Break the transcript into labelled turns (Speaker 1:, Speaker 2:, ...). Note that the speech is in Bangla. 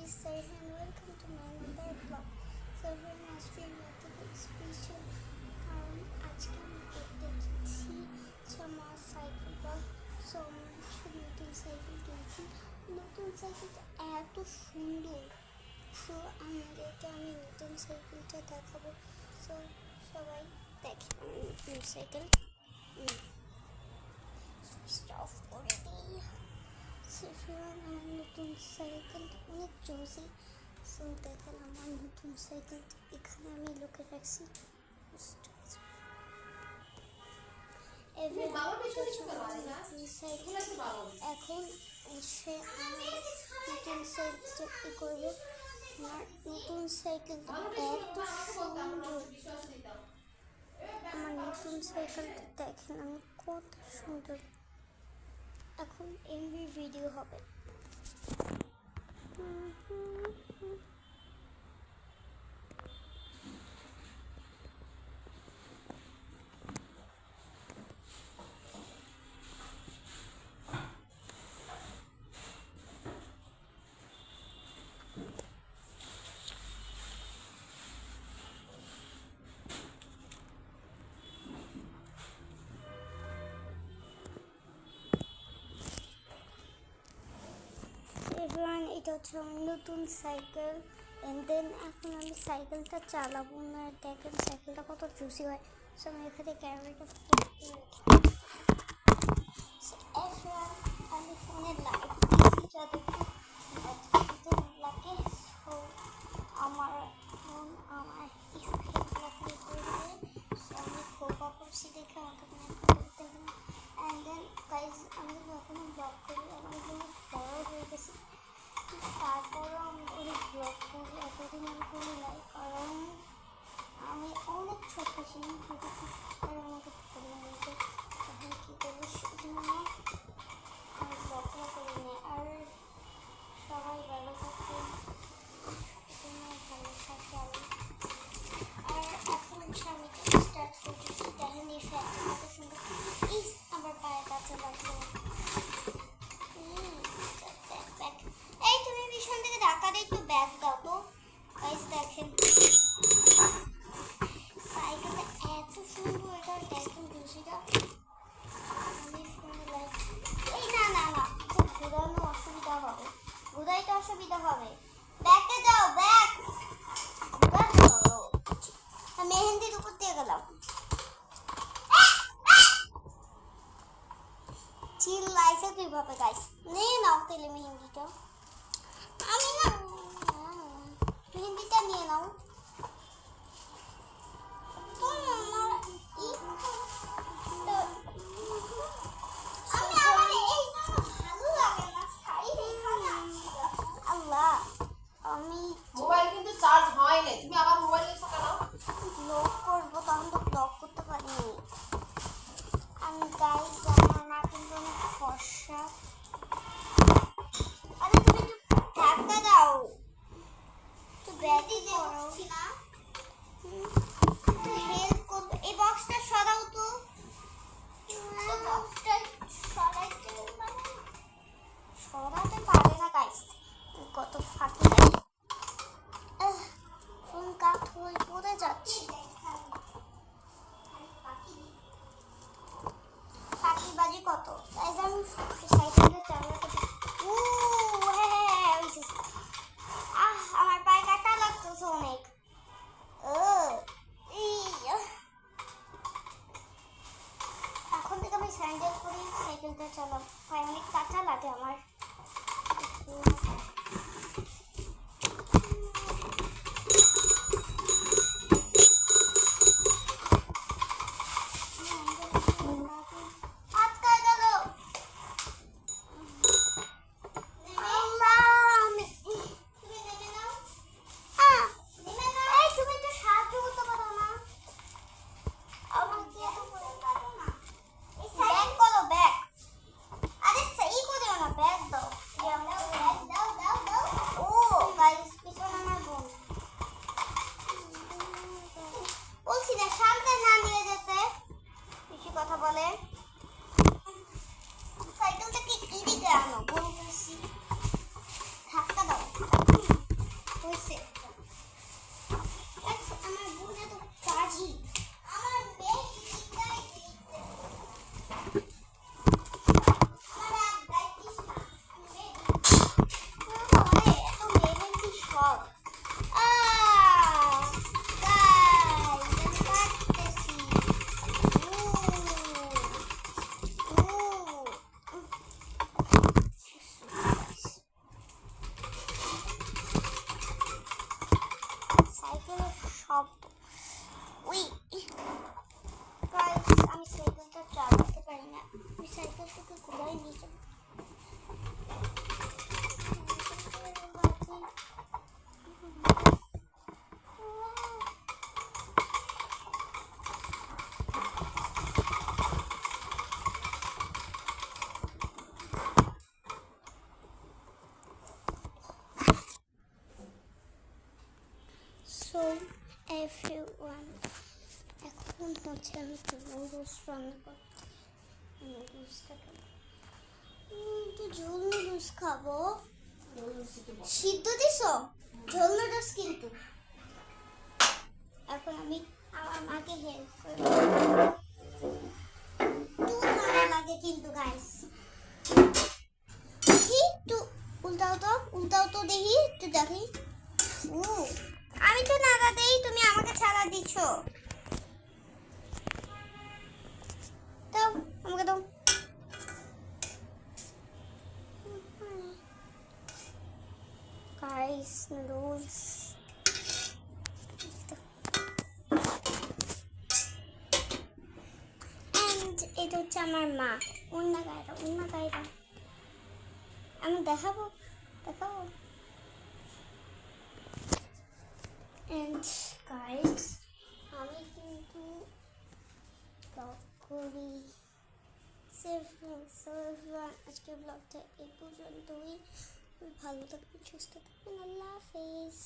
Speaker 1: is Sarah and welcome to my another vlog. So here আজকে একটা স্পেশাল কারণ আজকে আমি করতে যাচ্ছি আমার সাইকেল ব্লগ। সো নতুন সাইকেল কিনেছি, নতুন সাইকেলটা এত সুন্দর। সো আমাদেরকে আমি নতুন সাইকেলটা দেখাবো। সো সবাই দেখে আমার নতুন সাইকেল। সুইচ অফ করে দিই। আমার নতুন সাইকেলটা অনেক জোসি। সো দেখেন আমার নতুন সাইকেলটা এখানে আমি লুকে রাখছি। এখন সে আমার নতুন সাইকেলটা ই করবে। আমার নতুন সাইকেলটা এত সুন্দর। আমার নতুন সাইকেলটা দেখেন আমি কত সুন্দর। এখন এমবি ভিডিও হবে। এটা হচ্ছে আমার নতুন সাইকেল। এন্ড দেন এখন আমি সাইকেলটা চালাবো না। দেখেন সাইকেলটা কত জুসি হয়। সো আমি এখানে ক্যামেরাটা আমি ফোনে লাইট দিচ্ছি যাতে লাগে। সো আমার ফোন আমার স্ক্রিন করে দেবে। সো আমি ফোকা করছি দেখে আমাকে করতে হবে না। অ্যান্ড দেন গাইজ আমি যখন ব্লগ করি আমার বড় হয়ে গেছে, তারপরও আমি ওই ব্লগ করি। এতদিন আমি করি নাই কারণ আমি অনেক ছোট ছিলাম। আমাকে করে নিতে এখন কী করবো সেজন্য আমি ব্লগটা করি না। আর সবাই ভালো থাকে, ভালো থাকে আমি। আর এখন আমি স্টার্ট করছি। দেখেন এই ফ্যাক্টরি কত সুন্দর। এই আমার পায়ে কাছে লাগলো। এই তুমি পিছন থেকে ধাক্কা দিয়ে একটু ব্যাগ দাও তো। গাইস দেখেন সাইকেলটা এত সুন্দর। এটা দেখেন খুশিটা আমি ফোনে লাইক এই না না না ঘুরানো অসুবিধা হবে, ঘুরাইতে অসুবিধা হবে। ব্যাগে যাও, ব্যাগ মেহেন্দির উপর দিয়ে গেলাম। চিল্লাইছে কিভাবে গাইস? নিয়ে নাও তেলে মেহেন্দিটা। আমি না মেহেন্দিটা নিয়ে নাও। আল্লাহ আমি
Speaker 2: মোবাইল কিন্তু চার্জ হয়নি, তুমি আবার মোবাইল নিয়ে সকালাও
Speaker 1: ব্লগ করবো, তখন তো ব্লগ করতে পারিনি আমি। গাইস আমার মা কিন্তু অনেক ফর্সা। আরে তুমি একটু ধাক্কা দাও, তো ব্যাগই করছি না। হেল্প করবে। এই বক্সটা সরাও তো। বক্সটা সরাইতে সরাতে পারে না গাইস, কত ফাঁকি দেয়। ফোন কাট হয়ে পড়ে যাচ্ছে। ফাঁকিবাজি কত গাইস। আমি সাইকেলটা চালাতে আমার পায়ে কাটা লাগতেছে অনেক। এখন থেকে আমি স্যান্ডেল করি সাইকেলটা চালাবো। পায়ে অনেক কাটা লাগে আমার। এভরিওয়ান, এখন হচ্ছে আমি একটু নুডলস রান্না করব। নুডলসটা খাবো, একটু ঝোল নুডলস খাবো। সিদ্ধ দিছো? ঝোল নুডলস কিন্তু। এখন আমি আমার মাকে হেল্প করব। একটু নাড়া লাগে কিন্তু গাইস। দেখি একটু উল্টাও তো দেখি, একটু দেখি। ও, আমি তো নাড়া দেই, তুমি আমাকে ছাড়া দিচ্ছ। দাও, আমাকে দাও। Guys, noodles. এন্ড এটা হচ্ছে আমার মা। অন্য গাইরা আমি দেখাবো। এন্ড গাইস, আমি কিন্তু ব্লগ করি। আজকের ব্লগটা এই পর্যন্তই। ভালো থাকবেন, সুস্থ থাকবেন, আল্লাহ হাফেজ।